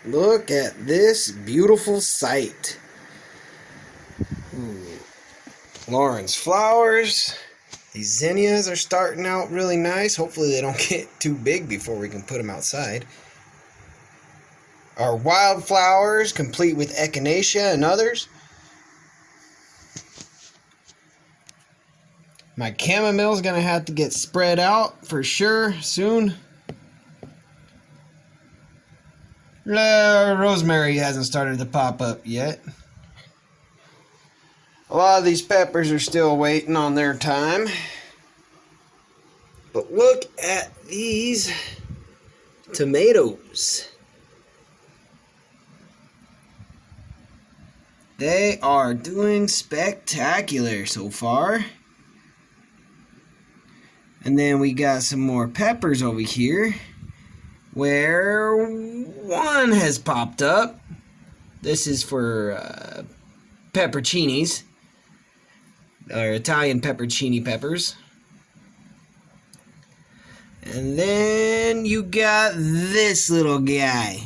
Look at this beautiful sight. Lauren's flowers. These zinnias are starting out really nice. Hopefully they don't get too big before we can put them outside. Our wildflowers, complete with echinacea and others. My chamomile's going to have to get spread out for sure soon. Rosemary hasn't started to pop up yet. A lot of these peppers are still waiting on their time. But look at these tomatoes. They are doing spectacular so far. And then we got some more peppers over here, where one has popped up. This is for pepperoncinis, or Italian pepperoncini peppers. And then you got this little guy.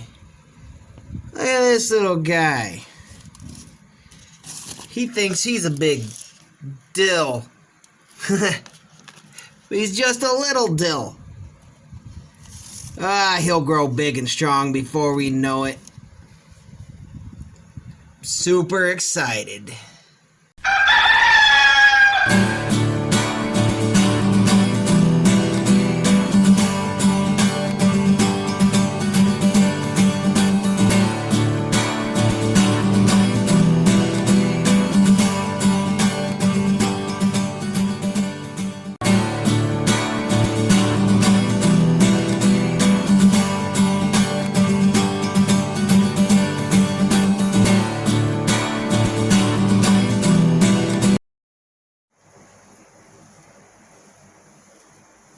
Look at this little guy. He thinks he's a big dill. He's just a little dill. He'll grow big and strong before we know it. Super excited.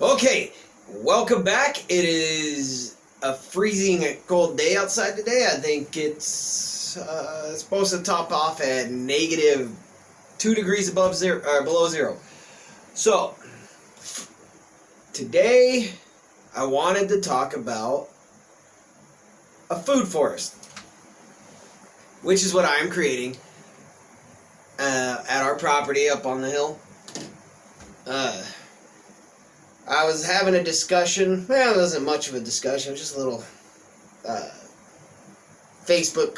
Okay, welcome back. It is a freezing cold day outside today. I think it's supposed to top off at negative 2 degrees above zero, or below zero. So, today I wanted to talk about a food forest, which is what I am creating at our property up on the hill. I was having a discussion. Well, it wasn't much of a discussion. It was just a little Facebook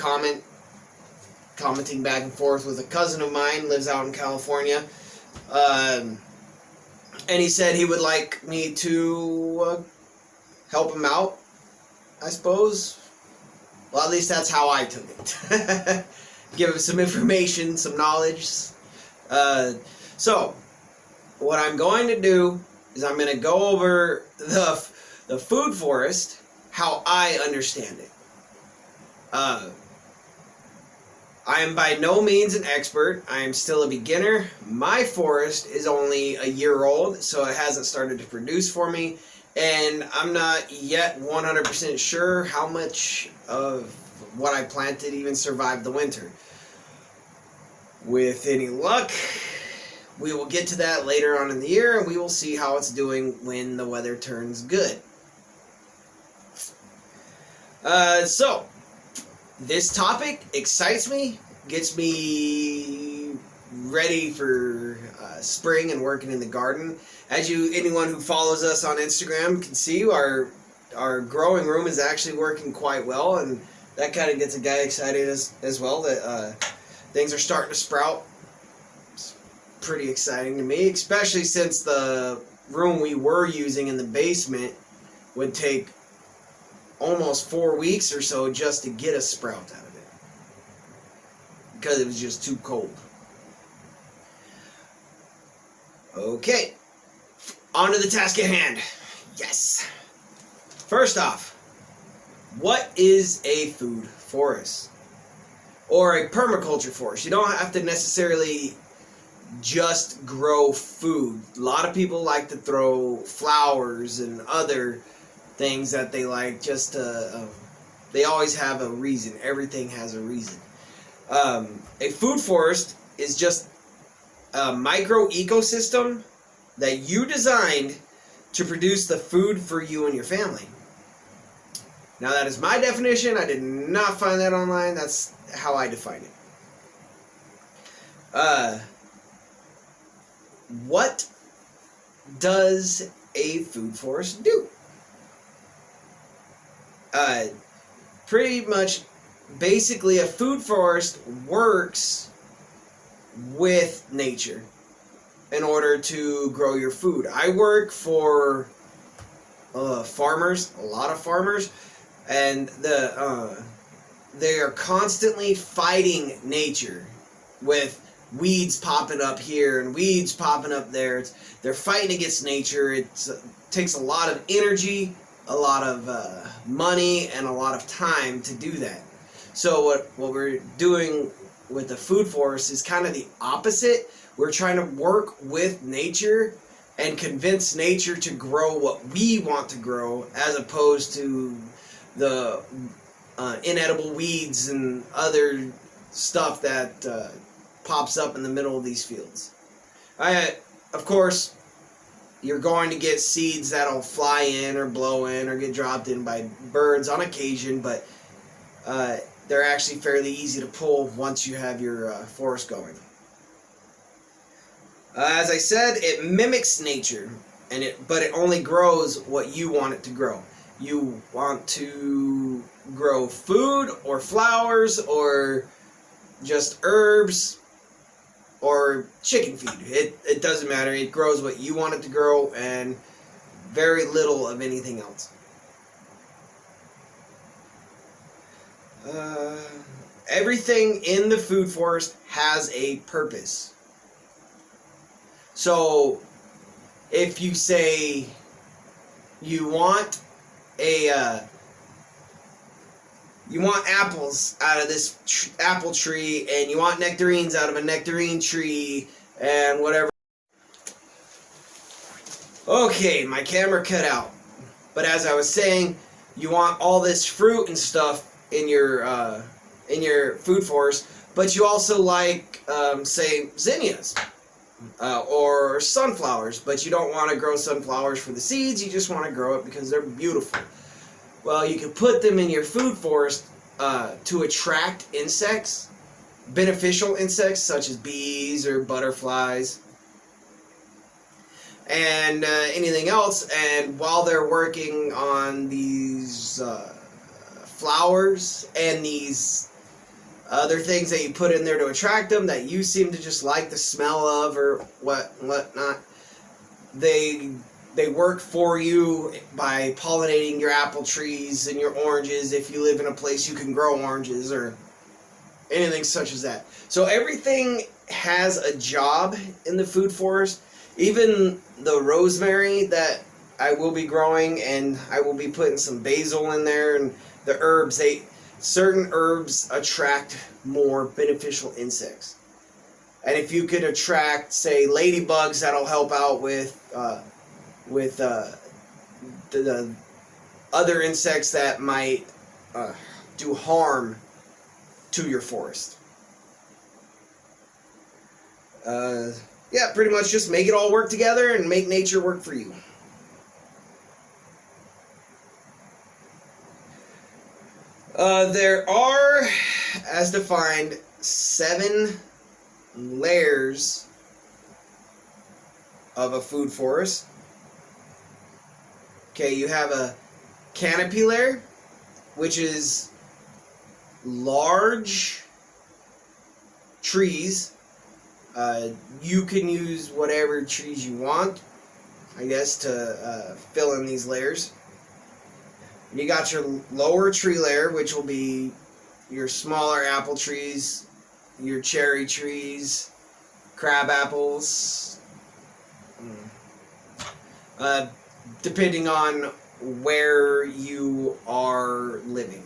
commenting back and forth with a cousin of mine, lives out in California. And he said he would like me to help him out, I suppose. Well, at least that's how I took it. Give him some information, some knowledge. So, what I'm going to do is I'm going to go over the food forest, how I understand it. I am by no means an expert. I am still a beginner. My forest is only a year old, so it hasn't started to produce for me, and I'm not yet 100% sure how much of what I planted even survived the winter. With any luck, we will get to that later on in the year, and we will see how it's doing when the weather turns good. So, this topic excites me, gets me ready for spring and working in the garden. As anyone who follows us on Instagram can see, our growing room is actually working quite well, and that kind of gets a guy excited as well that things are starting to sprout. Pretty exciting to me, especially since the room we were using in the basement would take almost 4 weeks or so just to get a sprout out of it because it was just too cold. Okay, on to the task at hand. Yes. First off, what is a food forest or a permaculture forest? You don't have to necessarily just grow food. A lot of people like to throw flowers and other things that they like just to, they always have a reason. Everything has a reason. A food forest is just a micro ecosystem that you designed to produce the food for you and your family. Now that is my definition. I did not find that online. That's how I define it. What does a food forest do? Pretty much, basically, a food forest works with nature in order to grow your food. I work for farmers, a lot of farmers, and they are constantly fighting nature with weeds popping up here and weeds popping up there. They're fighting against nature. It takes a lot of energy, a lot of money, and a lot of time to do that. So what we're doing with the food forest is kind of the opposite. We're trying to work with nature and convince nature to grow what we want to grow, as opposed to the inedible weeds and other stuff that pops up in the middle of these fields. Of course, you're going to get seeds that'll fly in or blow in or get dropped in by birds on occasion, but they're actually fairly easy to pull once you have your forest going. As I said, it mimics nature, but it only grows what you want it to grow. You want to grow food or flowers or just herbs or chicken feed. It doesn't matter. It grows what you want it to grow and very little of anything else. Everything in the food forest has a purpose. So, if you say you want you want apples out of this apple tree, and you want nectarines out of a nectarine tree, and whatever. Okay, my camera cut out. But as I was saying, you want all this fruit and stuff in your food forest, but you also like, say, zinnias. Or sunflowers, but you don't want to grow sunflowers for the seeds, you just want to grow it because they're beautiful. Well, you can put them in your food forest to attract insects, beneficial insects such as bees or butterflies, and anything else. And while they're working on these flowers and these other things that you put in there to attract them that you seem to just like the smell of or whatnot, they work for you by pollinating your apple trees and your oranges. If you live in a place you can grow oranges or anything such as that. So everything has a job in the food forest. Even the rosemary that I will be growing, and I will be putting some basil in there, and the herbs, certain herbs attract more beneficial insects. And if you could attract, say, ladybugs, that'll help out with the other insects that might do harm to your forest. Yeah, pretty much just make it all work together and make nature work for you. There are, as defined, 7 layers of a food forest. Okay, you have a canopy layer, which is large trees. You can use whatever trees you want, I guess, to fill in these layers. You got your lower tree layer, which will be your smaller apple trees, your cherry trees, crab apples, depending on where you are living,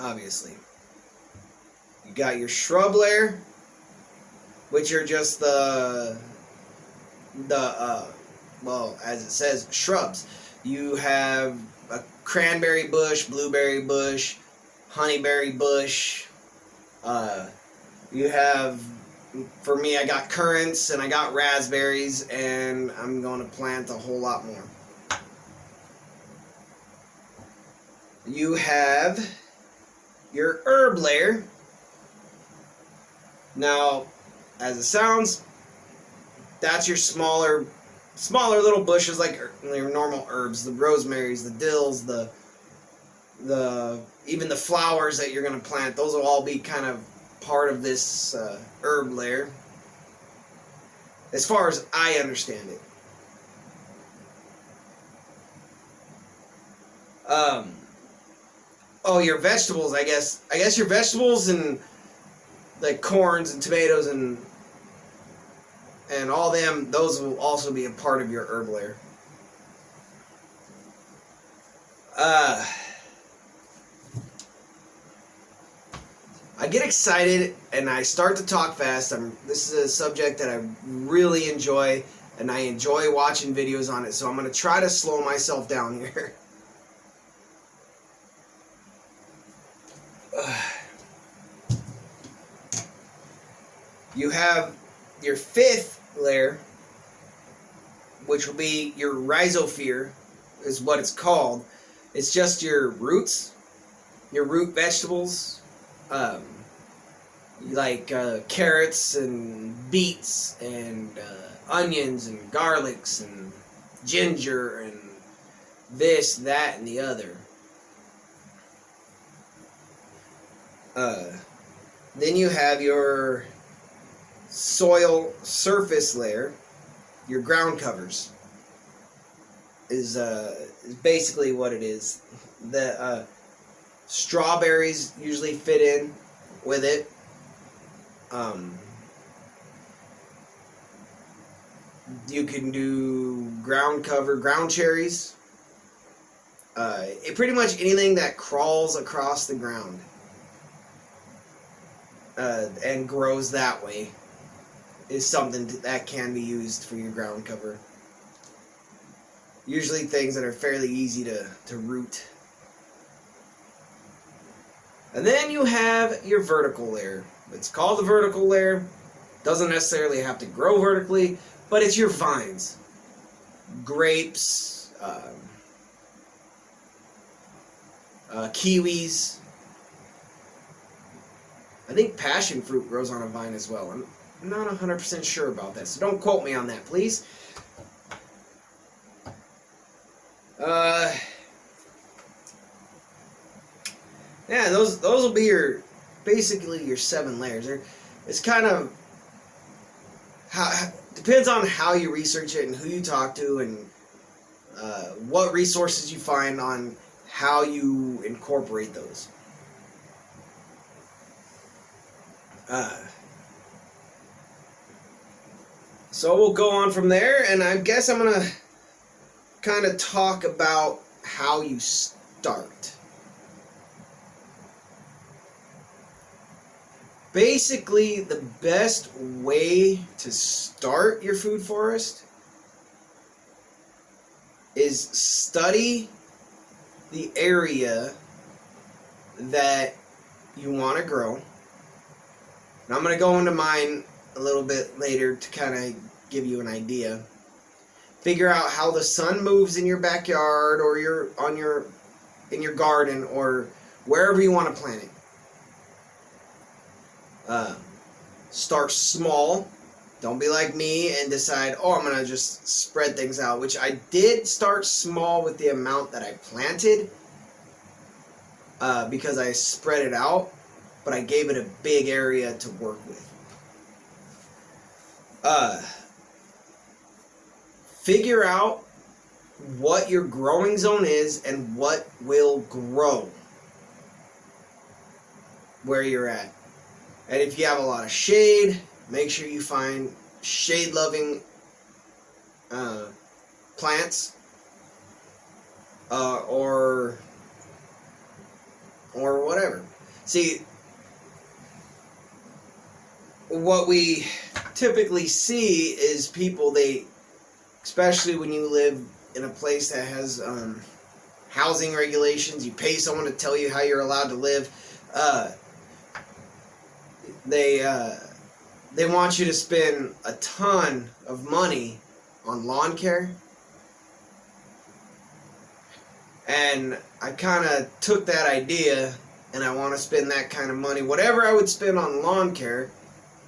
obviously. You got your shrub layer, which are just well, as it says, shrubs. You have a cranberry bush, blueberry bush, honeyberry bush. You have, for me, I got currants and I got raspberries, and I'm going to plant a whole lot more. You have your herb layer. Now, as it sounds, that's your smaller little bushes like your normal herbs, the rosemaries, the dills, the even the flowers that you're going to plant. Those will all be kind of part of this herb layer, as far as I understand it. Oh, your vegetables, I guess your vegetables and like corns and tomatoes and all them, those will also be a part of your herb layer. I get excited and I start to talk fast. This is a subject that I really enjoy, and I enjoy watching videos on it, so I'm going to try to slow myself down here. You have your fifth layer, which will be your rhizophyre, is what it's called. It's just your roots, your root vegetables, like carrots and beets and onions and garlics and ginger and this, that, and the other. Then you have your soil surface layer, your ground covers, is basically what it is. The strawberries usually fit in with it. You can do ground cherries. Pretty much anything that crawls across the ground and grows that way is something that can be used for your ground cover. Usually things that are fairly easy to root. And then you have your vertical layer. It's called the vertical layer. Doesn't necessarily have to grow vertically, but it's your vines. Grapes, kiwis. I think passion fruit grows on a vine as well. I'm not 100% sure about that, so don't quote me on that, please. Yeah, those will be basically your 7 layers. It's kind of depends on how you research it and who you talk to and what resources you find on how you incorporate those. So we'll go on from there, and I guess I'm gonna kind of talk about how you start. Basically, the best way to start your food forest is study the area that you want to grow. And I'm going to go into mine a little bit later to kind of give you an idea. Figure out how the sun moves in your backyard or in your garden or wherever you want to plant it. Start small. Don't be like me and decide, oh, I'm going to just spread things out, which I did start small with the amount that I planted because I spread it out, but I gave it a big area to work with. Figure out what your growing zone is and what will grow where you're at. And if you have a lot of shade, make sure you find shade-loving plants or whatever. See, what we typically see is people, especially when you live in a place that has housing regulations, you pay someone to tell you how you're allowed to live. They want you to spend a ton of money on lawn care. And I kind of took that idea and I want to spend that kind of money, whatever I would spend on lawn care.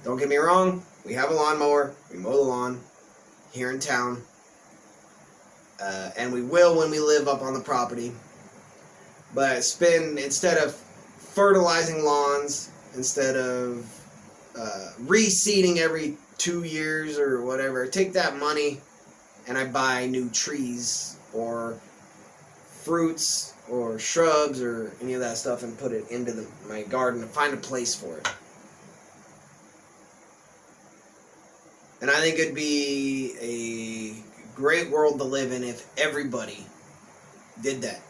Don't get me wrong, we have a lawnmower, we mow the lawn here in town, and we will when we live up on the property. But instead of fertilizing lawns, instead of reseeding every 2 years or whatever, take that money and I buy new trees or fruits or shrubs or any of that stuff and put it into my garden and find a place for it. And I think it'd be a great world to live in if everybody did that.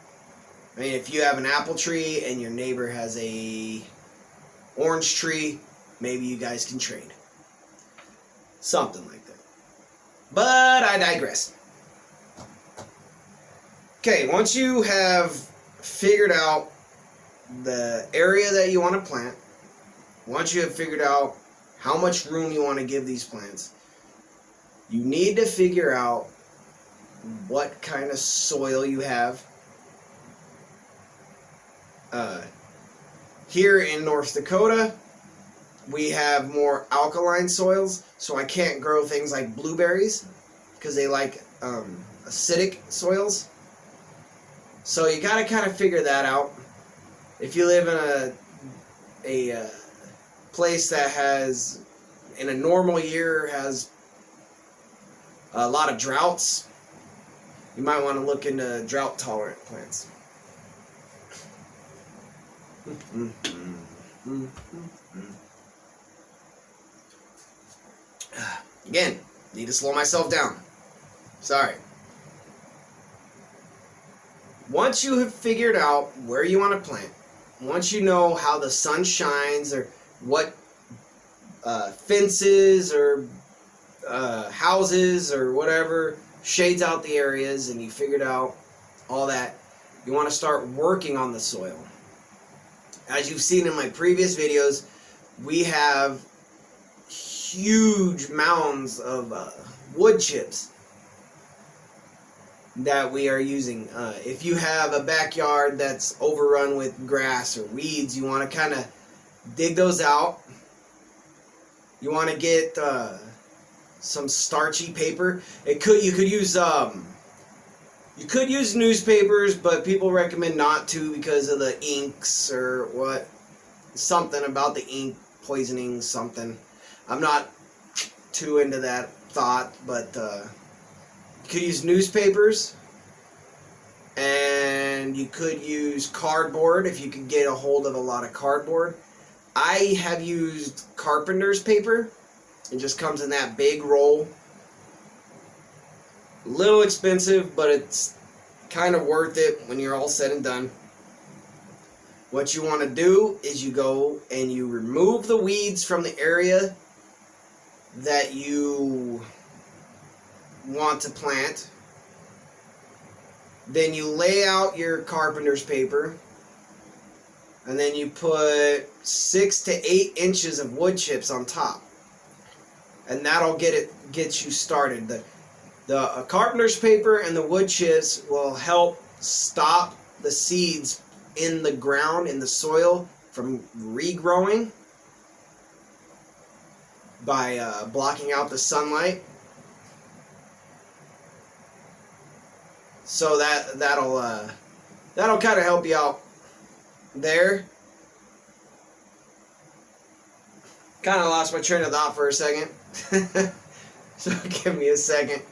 I mean, if you have an apple tree and your neighbor has a orange tree, maybe you guys can trade. Something like that. But I digress. Okay, once you have figured out the area that you want to plant, once you have figured out how much room you want to give these plants, you need to figure out what kind of soil you have. Here in North Dakota, we have more alkaline soils, so I can't grow things like blueberries because they like acidic soils. So you got to kind of figure that out. If you live in a place that has, in a normal year, has a lot of droughts, you might want to look into drought-tolerant plants. Again, need to slow myself down. Sorry. Once you have figured out where you want to plant, once you know how the sun shines or what fences or houses or whatever shades out the areas, and you figured out all that, you want to start working on the soil. As you've seen in my previous videos, we have huge mounds of wood chips that we are using. If you have a backyard that's overrun with grass or weeds, you want to kind of dig those out. You want to get some starchy paper. You could use newspapers, but people recommend not to because of the inks or what, something about the ink poisoning something. I'm not too into that thought, but you could use newspapers, and you could use cardboard if you could get a hold of a lot of cardboard. I have used carpenter's paper. It just comes in that big roll. A little expensive, but it's kind of worth it when you're all said and done. What you want to do is you go and you remove the weeds from the area that you want to plant. Then you lay out your carpenter's paper, and then you put 6 to 8 inches of wood chips on top, and that'll get you started. The carpenter's paper and the wood chips will help stop the seeds in the ground, in the soil, from regrowing by blocking out the sunlight. So that'll kind of help you out there. Kind of lost my train of thought for a second. So give me a second.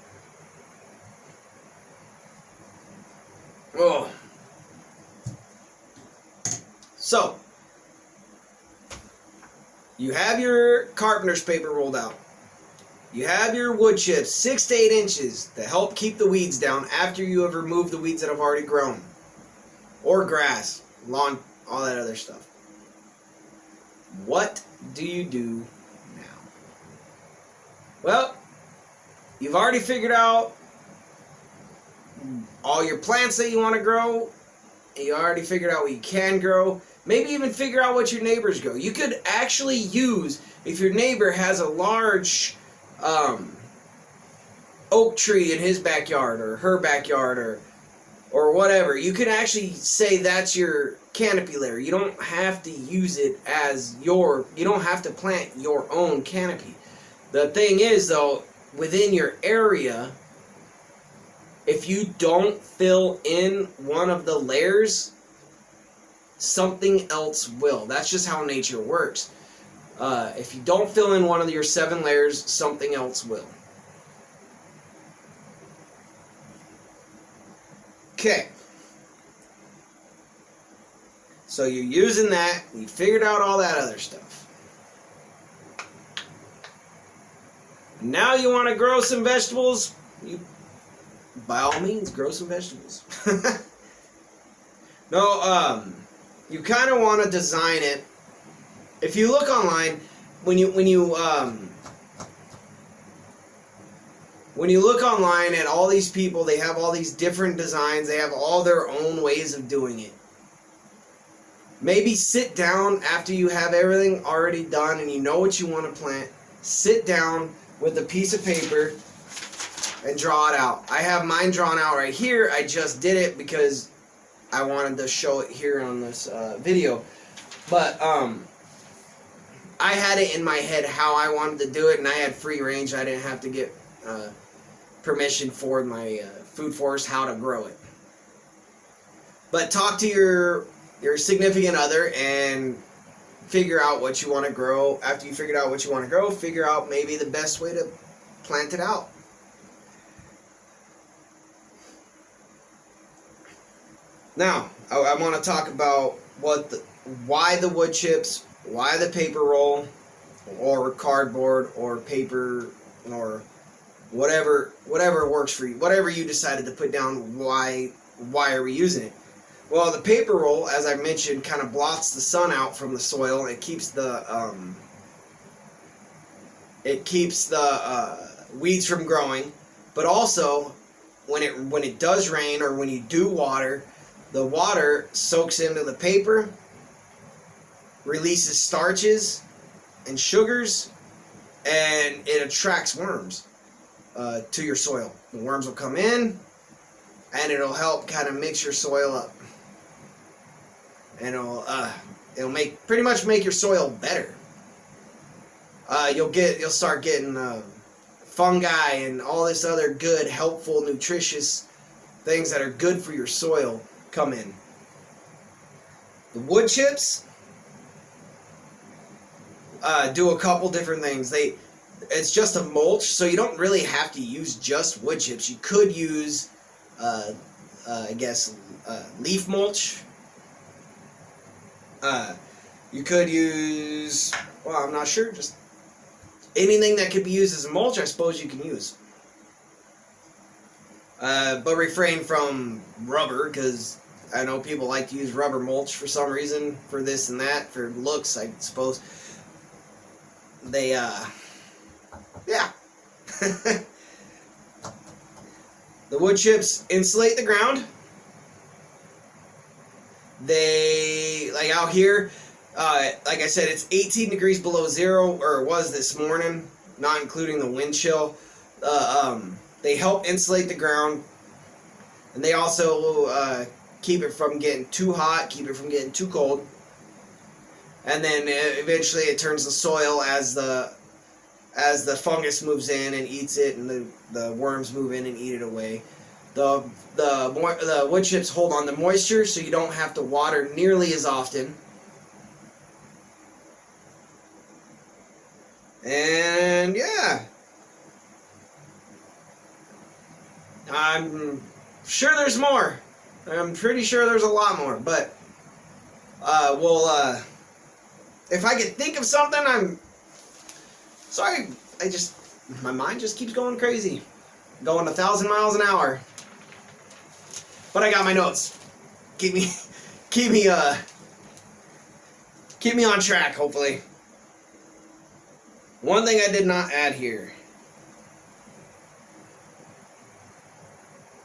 Oh. So, you have your carpenter's paper rolled out. You have your wood chips, 6 to 8 inches, to help keep the weeds down after you have removed the weeds that have already grown. Or grass, lawn, all that other stuff. What do you do now? Well, you've already figured out all your plants that you want to grow. You already figured out what you can grow. Maybe even figure out what your neighbors grow. You could actually use, if your neighbor has a large oak tree in his backyard or her backyard, or or whatever. You can actually say that's your canopy layer. You don't have to use it as you don't have to plant your own canopy. The thing is, though, within your area, if you don't fill in one of the layers, something else will. That's just how nature works. If you don't fill in one of your 7 layers, something else will. Okay. So you're using that. We figured out all that other stuff. Now you want to grow some vegetables? You, by all means, grow some vegetables. No, you kind of want to design it. If you look online, when you look online at all these people, they have all these different designs. They have all their own ways of doing it. Maybe sit down after you have everything already done and you know what you want to plant. Sit down with a piece of paper and draw it out. I have mine drawn out right here. I just did it because I wanted to show it here on this video. But I had it in my head how I wanted to do it, and I had free range. I didn't have to get permission for my food forest how to grow it. But talk to your significant other and figure out what you want to grow. After you figured out what you want to grow, figure out maybe the best way to plant it out. Now, I want to talk about why the wood chips, why the paper roll, or cardboard, or paper, or whatever works for you. Whatever you decided to put down, why are we using it? Well, the paper roll, as I mentioned, kind of blocks the sun out from the soil. It keeps the weeds from growing. But also, when it does rain or when you do water, the water soaks into the paper, releases starches and sugars, and it attracts worms to your soil. The worms will come in, and it'll help kind of mix your soil up, and it'll pretty much make your soil better. You'll start getting fungi and all this other good, helpful, nutritious things that are good for your soil come in. The wood chips do a couple different things. It's just a mulch, so you don't really have to use just wood chips. You could use, I guess, leaf mulch. You could use, well, I'm not sure, just anything that could be used as a mulch, I suppose you can use. But refrain from rubber, because I know people like to use rubber mulch for some reason, for this and that, for looks, I suppose. They, yeah. The wood chips insulate the ground. They, like out here, like I said, it's 18 degrees below zero, or it was this morning, not including the wind chill. They help insulate the ground, and they also keep it from getting too hot, keep it from getting too cold. And then eventually it turns the soil as the fungus moves in and eats it, and the worms move in and eat it away. The wood chips hold on to moisture, so you don't have to water nearly as often. And yeah, I'm sure there's more. I'm pretty sure there's a lot more, but if I could think of something, I'm sorry. My mind just keeps going crazy, going 1,000 miles an hour. But I got my notes. Keep me on track, hopefully. One thing I did not add here: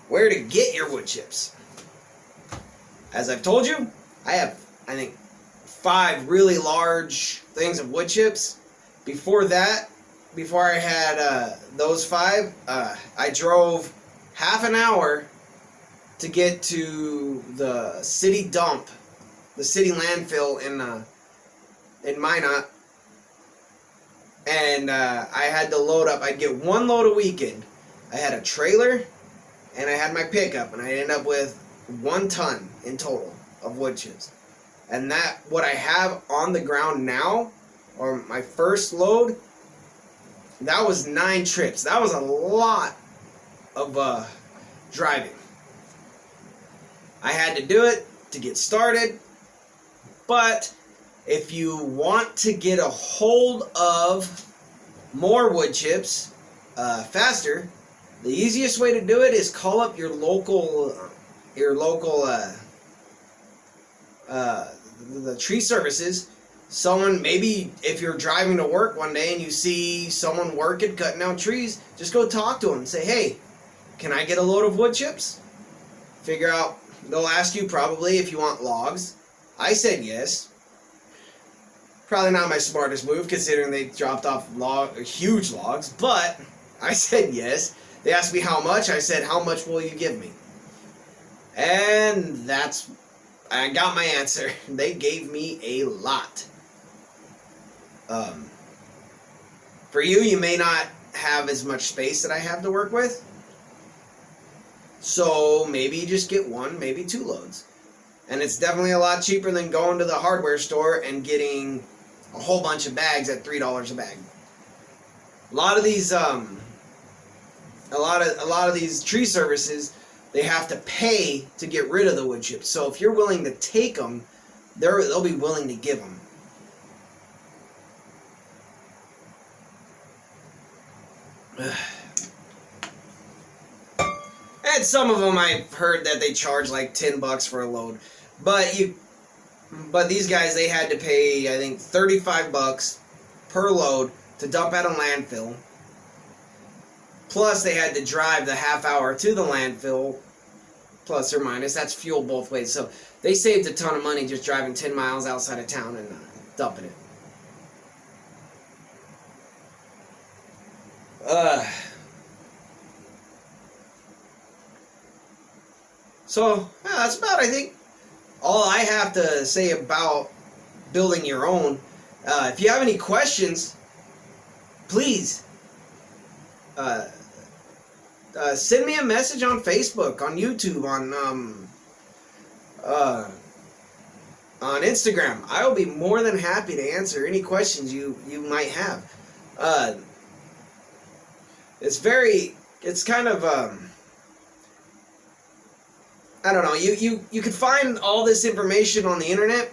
where to get your wood chips. As I've told you, I have, I think, 5 really large things of wood chips. Before that, before I had those 5, I drove half an hour to get to the city dump, the city landfill in Minot, and I had to load up. I'd get one load a weekend. I had a trailer, and I had my pickup, and I ended up with 1 ton in total of wood chips. And that, what I have on the ground now, or my first load, that was 9 trips. That was a lot of driving. I had to do it to get started, but if you want to get a hold of more wood chips faster, the easiest way to do it is call up your local the tree services. Someone, maybe if you're driving to work one day and you see someone working, cutting down trees, just go talk to them and say, hey, can I get a load of wood chips? Figure out, they'll ask you probably if you want logs. I said yes. Probably not my smartest move considering they dropped off huge logs, but I said yes. They asked me how much. I said, how much will you give me? And I got my answer. They gave me a lot. For you, you may not have as much space that I have to work with. So maybe you just get 1, maybe 2 loads. And it's definitely a lot cheaper than going to the hardware store and getting a whole bunch of bags at $3 a bag. A lot of these tree services, they have to pay to get rid of the wood chips. So if you're willing to take them, they'll be willing to give them. And some of them I've heard that they charge like $10 for a load. But these guys, they had to pay, I think, $35 per load to dump at a landfill. Plus, they had to drive the half hour to the landfill, plus or minus. That's fuel both ways. So they saved a ton of money just driving 10 miles outside of town and dumping it. So yeah, that's about, I think, all I have to say about building your own. If you have any questions, please send me a message on Facebook, on YouTube, on Instagram. I will be more than happy to answer any questions you might have. It's kind of I don't know. You could find all this information on the internet.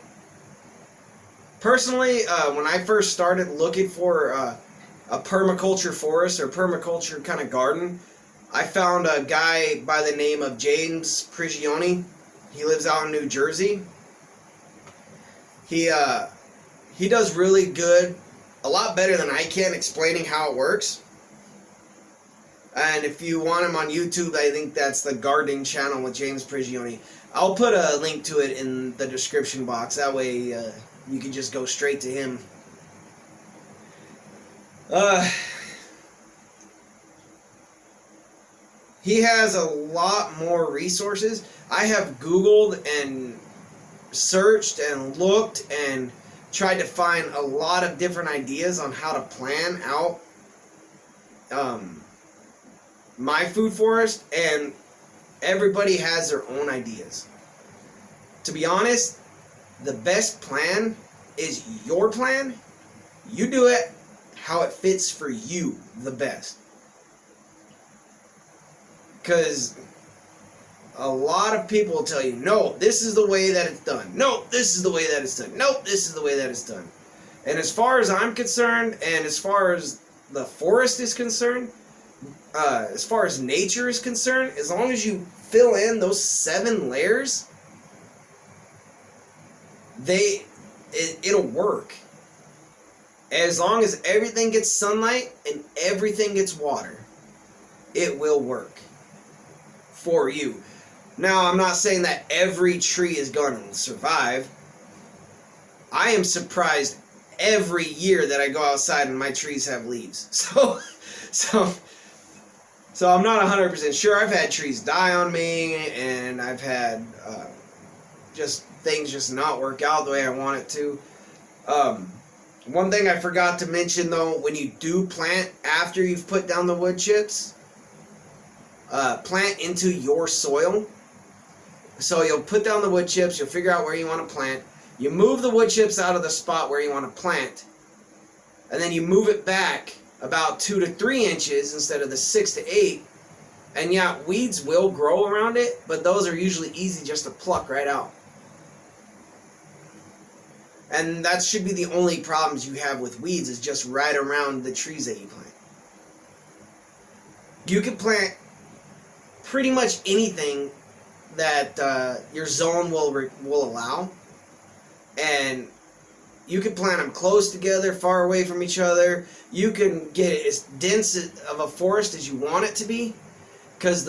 Personally, when I first started looking for a permaculture forest or permaculture kind of garden, I found a guy by the name of James Prigioni. He lives out in New Jersey. He does really good, a lot better than I can, explaining how it works. And if you want him on YouTube, I think that's the Gardening Channel with James Prigioni. I'll put a link to it in the description box. That way you can just go straight to him. He has a lot more resources. I have Googled and searched and looked and tried to find a lot of different ideas on how to plan out my food forest, and everybody has their own ideas. To be honest, the best plan is your plan. You do it how it fits for you the best. Because a lot of people will tell you, no, this is the way that it's done. No, this is the way that it's done. Nope, this is the way that it's done. And as far as I'm concerned, and as far as the forest is concerned, as far as nature is concerned, as long as you fill in those 7 layers, it'll work. As long as everything gets sunlight and everything gets water, it will work for you. Now, I'm not saying that every tree is going to survive. I am surprised every year that I go outside and my trees have leaves. So I'm not 100% sure. I've had trees die on me, and I've had just things just not work out the way I want it to. One thing I forgot to mention, though, when you do plant after you've put down the wood chips, plant into your soil. So you'll put down the wood chips, you'll figure out where you want to plant, you move the wood chips out of the spot where you want to plant, and then you move it back about 2 to 3 inches instead of the 6 to 8. And yeah, weeds will grow around it, but those are usually easy just to pluck right out. And that should be the only problems you have with weeds, is just right around the trees that you plant. You can plant pretty much anything that your zone will allow, and you can plant them close together, far away from each other. You can get it as dense of a forest as you want it to be, because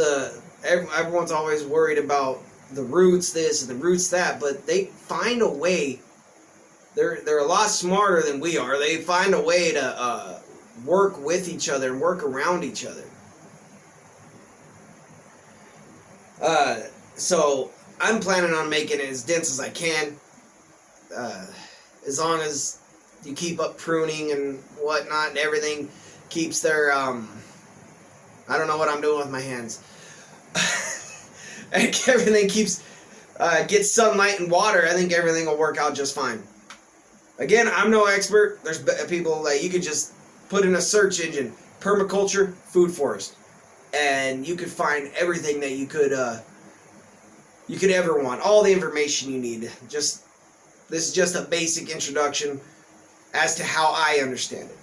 everyone's always worried about the roots this and the roots that, but they find a way. They're a lot smarter than we are. They find a way to work with each other and work around each other. So I'm planning on making it as dense as I can, as long as you keep up pruning and whatnot, and everything keeps their, I don't know what I'm doing with my hands. And everything gets sunlight and water. I think everything will work out just fine. Again, I'm no expert. There's people that you could just put in a search engine, permaculture, food forest, and you could find everything that you could ever want. All the information you need. This is just a basic introduction as to how I understand it.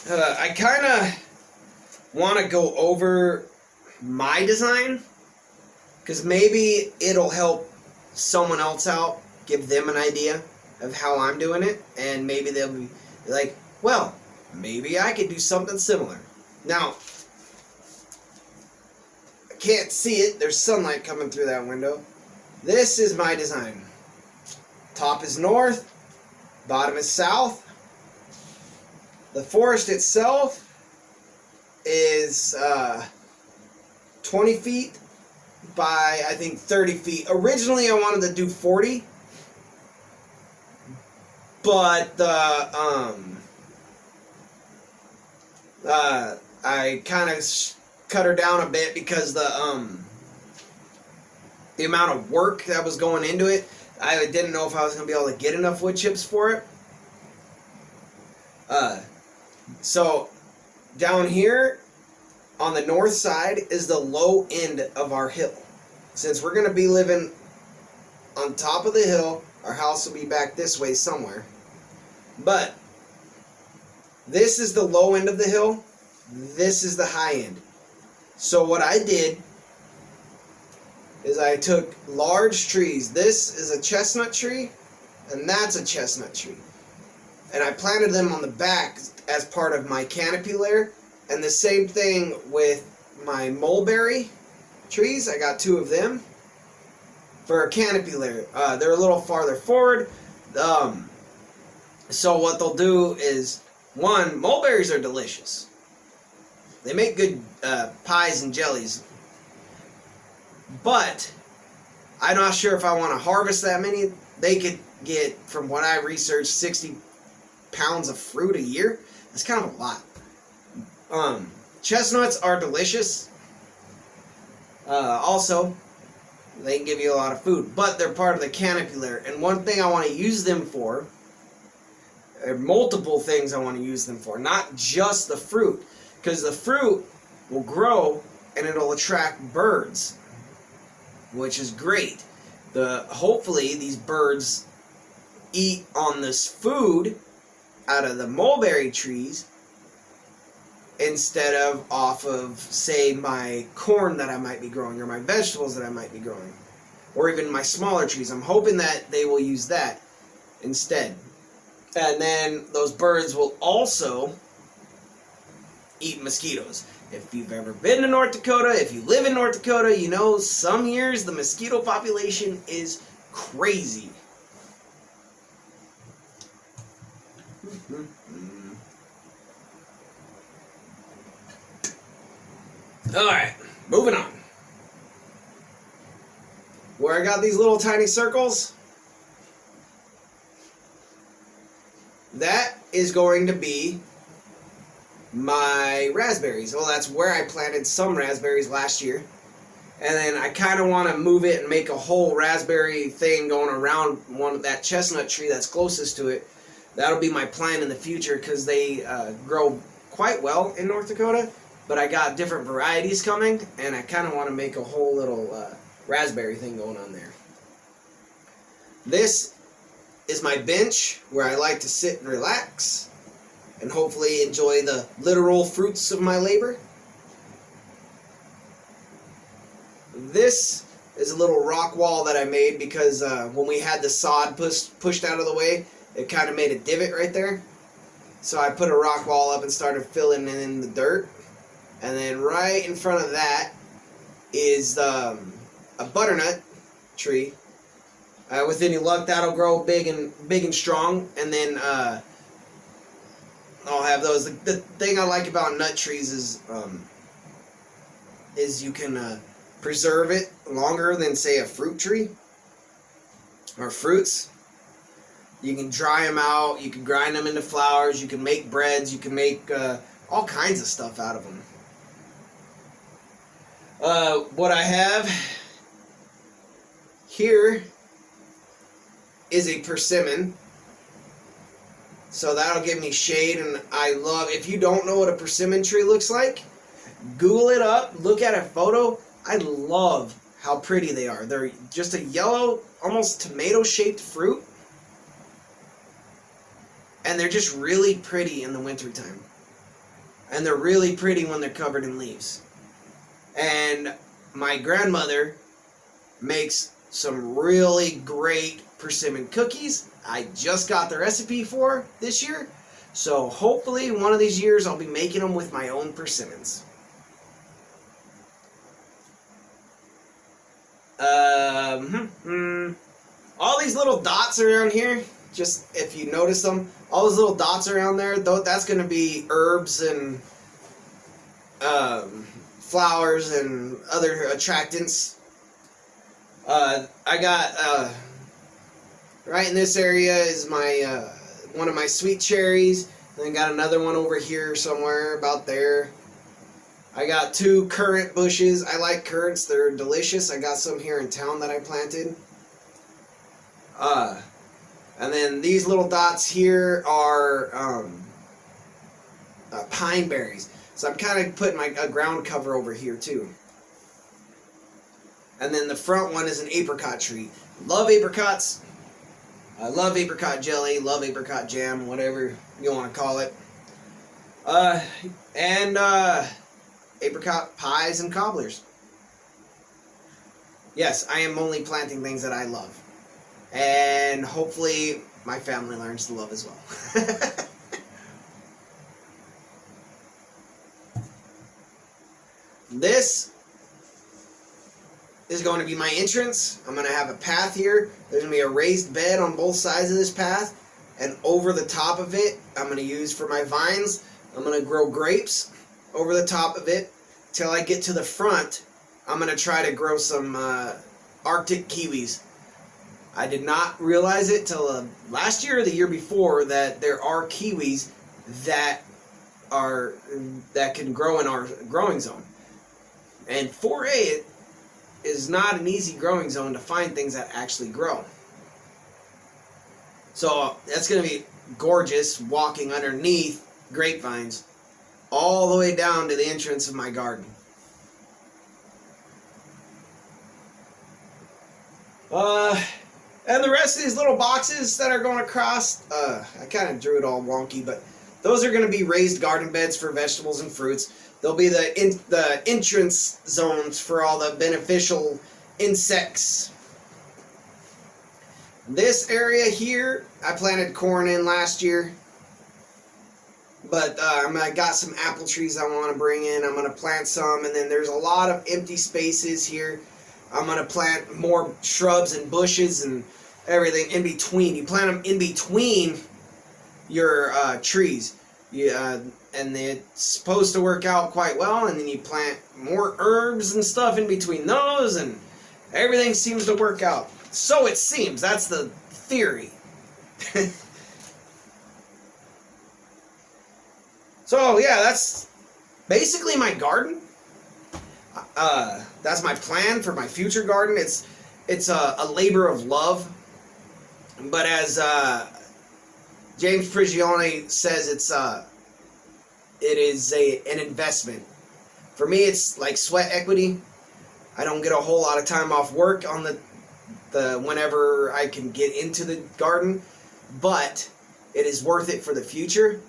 I kind of want to go over my design, because maybe it'll help someone else out, give them an idea of how I'm doing it, and maybe they'll be like, well, maybe I could do something similar. Now, I can't see it. There's sunlight coming through that window. This is my design. Top is north, bottom is south. The forest itself is 20 feet by, I think, 30 feet. Originally, I wanted to do 40, but I kind of cut her down a bit because the amount of work that was going into it. I didn't know if I was going to be able to get enough wood chips for it. So down here on the north side is the low end of our hill. Since we're going to be living on top of the hill, our house will be back this way somewhere. But this is the low end of the hill. This is the high end. So what I did is I took large trees. This is a chestnut tree, and that's a chestnut tree. And I planted them on the back as part of my canopy layer. And the same thing with my mulberry trees. I got 2 of them for a canopy layer. They're a little farther forward. So what they'll do is, one, mulberries are delicious. They make good pies and jellies. But I'm not sure if I want to harvest that many. They could get, from what I researched, 60 pounds of fruit a year. That's kind of a lot. Chestnuts are delicious. Also, they can give you a lot of food, but they're part of the canopy layer. And one thing I want to use them for, or multiple things I want to use them for, not just the fruit, because the fruit will grow and it'll attract birds, which is great. Hopefully these birds eat on this food out of the mulberry trees instead of off of, say, my corn that I might be growing, or my vegetables that I might be growing, or even my smaller trees. I'm hoping that they will use that instead. And then those birds will also eat mosquitoes. If you've ever been to North Dakota, if you live in North Dakota, you know some years the mosquito population is crazy. Alright, moving on. Where I got these little tiny circles, that is going to be my raspberries. Well, that's where I planted some raspberries last year. And then I kind of want to move it and make a whole raspberry thing going around that chestnut tree that's closest to it. That'll be my plan in the future because they grow quite well in North Dakota. But I got different varieties coming, and I kind of want to make a whole little raspberry thing going on there. This is my bench where I like to sit and relax and hopefully enjoy the literal fruits of my labor. This is a little rock wall that I made because when we had the sod pushed out of the way, it kind of made a divot right there. So I put a rock wall up and started filling in the dirt. And then right in front of that is a butternut tree. With any luck, that'll grow big and strong. And then I'll have those. The thing I like about nut trees is you can preserve it longer than, say, a fruit tree or fruits. You can dry them out. You can grind them into flours. You can make breads. You can make all kinds of stuff out of them. What I have here is a persimmon. So that'll give me shade, and I love, if you don't know what a persimmon tree looks like, Google it up, look at a photo. I love how pretty they are. They're just a yellow, almost tomato-shaped fruit. And they're just really pretty in the wintertime. And they're really pretty when they're covered in leaves. And my grandmother makes some really great persimmon cookies. I just got the recipe for this year. So hopefully one of these years I'll be making them with my own persimmons. All these little dots around here, just if you notice them, all those little dots around there, that's going to be herbs and flowers and other attractants. I got right in this area is my one of my sweet cherries. And then got another one over here somewhere about there. I got 2 currant bushes. I like currants. They're delicious. I got some here in town that I planted. And then these little dots here are pine berries. So I'm kind of putting a ground cover over here too. And then the front one is an apricot tree. Love apricots. I love apricot jelly, love apricot jam, whatever you want to call it. And apricot pies and cobblers. Yes, I am only planting things that I love. And hopefully my family learns to love as well. This is going to be my entrance. I'm going to have a path here. There's going to be a raised bed on both sides of this path. And over the top of it, I'm going to use for my vines, I'm going to grow grapes over the top of it. Till I get to the front, I'm going to try to grow some Arctic kiwis. I did not realize it till last year or the year before that there are kiwis that can grow in our growing zone. And 4A is not an easy growing zone to find things that actually grow. So that's going to be gorgeous walking underneath grapevines all the way down to the entrance of my garden. And the rest of these little boxes that are going across, I kind of drew it all wonky, but those are going to be raised garden beds for vegetables and fruits. They'll be the entrance zones for all the beneficial insects. This area here, I planted corn in last year. But I got some apple trees I want to bring in. I'm going to plant some. And then there's a lot of empty spaces here. I'm going to plant more shrubs and bushes and everything in between. You plant them in between your trees. And it's supposed to work out quite well, and then you plant more herbs and stuff in between those, and everything seems to work out. So it seems. That's the theory. So yeah, that's basically my garden. That's my plan for my future garden. It's a labor of love, but as James Prigioni says, it is an investment. For me, it's like sweat equity. I don't get a whole lot of time off work on the whenever I can get into the garden, but it is worth it for the future.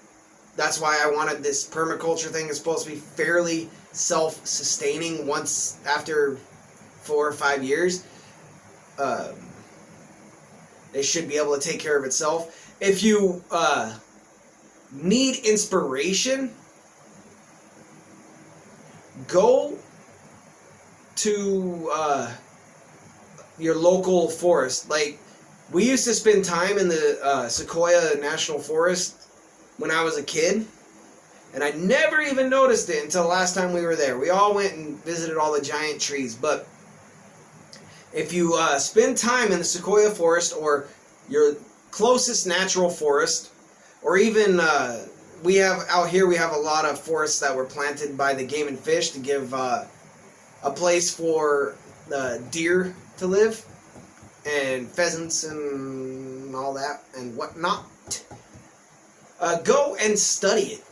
That's why I wanted this permaculture thing. It's supposed to be fairly self-sustaining once after 4 or 5 years. It should be able to take care of itself. If you need inspiration, go to your local forest. Like, we used to spend time in the Sequoia National Forest when I was a kid, and I never even noticed it until the last time we were there. We all went and visited all the giant trees, but if you spend time in the Sequoia Forest or your closest natural forest, or even we have out here, we have a lot of forests that were planted by the Game and Fish to give a place for deer to live, and pheasants and all that and whatnot. Go and study it.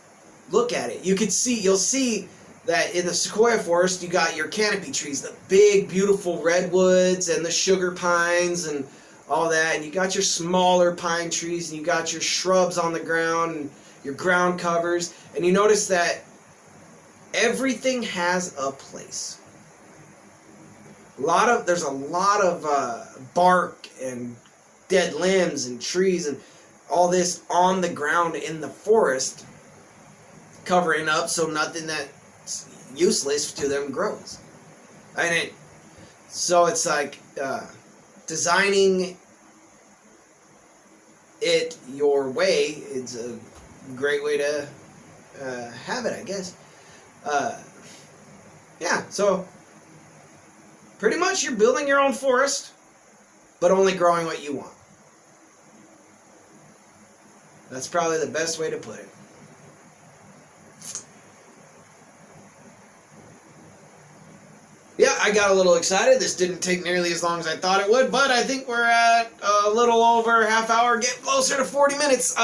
Look at it. You'll see that in the Sequoia Forest you got your canopy trees, the big beautiful redwoods and the sugar pines and all that, and you got your smaller pine trees, and you got your shrubs on the ground and your ground covers, and you notice that everything has a place. There's a lot of bark and dead limbs and trees and all this on the ground in the forest, covering up so nothing that's useless to them grows. So it's like designing it your way is a great way to have it, I guess. Yeah, so pretty much you're building your own forest, but only growing what you want. That's probably the best way to put it. Yeah, I got a little excited. This didn't take nearly as long as I thought it would, but I think we're at a little over half hour, getting closer to 40 minutes.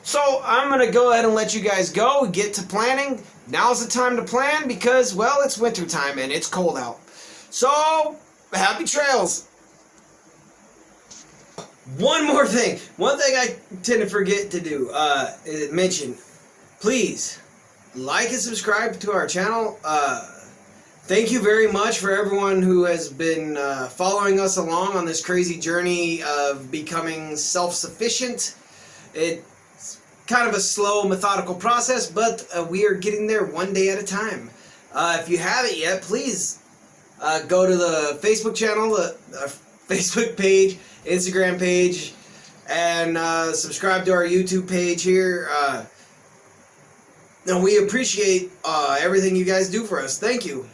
So I'm going to go ahead and let you guys go, get to planning. Now's the time to plan because, well, it's winter time and it's cold out. So, happy trails. One more thing. One thing I tend to forget to do, mention. Please, like and subscribe to our channel. Thank you very much for everyone who has been following us along on this crazy journey of becoming self-sufficient. It's kind of a slow, methodical process, but we are getting there one day at a time. If you haven't yet, please go to the Facebook channel, the Facebook page, Instagram page, and subscribe to our YouTube page here. And we appreciate everything you guys do for us. Thank you.